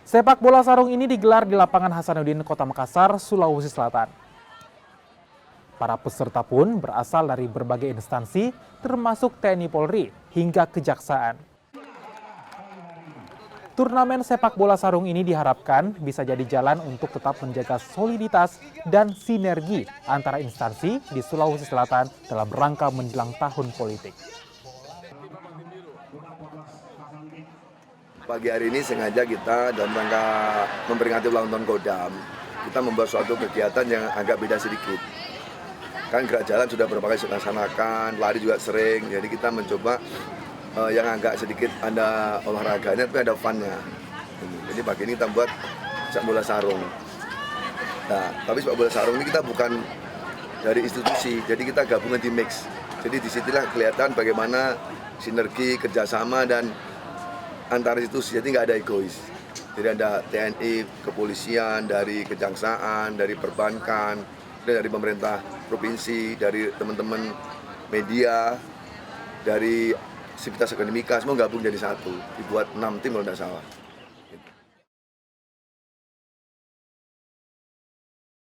Sepak bola sarung ini digelar di lapangan Hasanuddin, Kota Makassar, Sulawesi Selatan. Para peserta pun berasal dari berbagai instansi, termasuk TNI Polri hingga Kejaksaan. Turnamen sepak bola sarung ini diharapkan bisa jadi jalan untuk tetap menjaga soliditas dan sinergi antara instansi di Sulawesi Selatan dalam rangka menjelang tahun politik. Pagi hari ini sengaja kita dalam rangka memperingati ulang tahun Kodam, kita membuat suatu kegiatan yang agak beda sedikit. Kan gerak jalan sudah berapa kali dilaksanakan, lari juga sering, jadi kita mencoba yang agak sedikit ada olahraganya tapi ada fun-nya. Jadi pagi ini kita buat sepak bola sarung. Nah, tapi sepak bola sarung ini kita bukan dari institusi, jadi kita gabungan di mix. Jadi disitulah kelihatan bagaimana sinergi, kerjasama, dan antar institusi, jadi nggak ada egois. Jadi ada TNI, kepolisian, dari kejaksaan, dari perbankan, dari pemerintah provinsi, dari teman-teman media, dari sivitas akademika, semua gabung jadi satu. Dibuat 6 tim kalau tidak salah.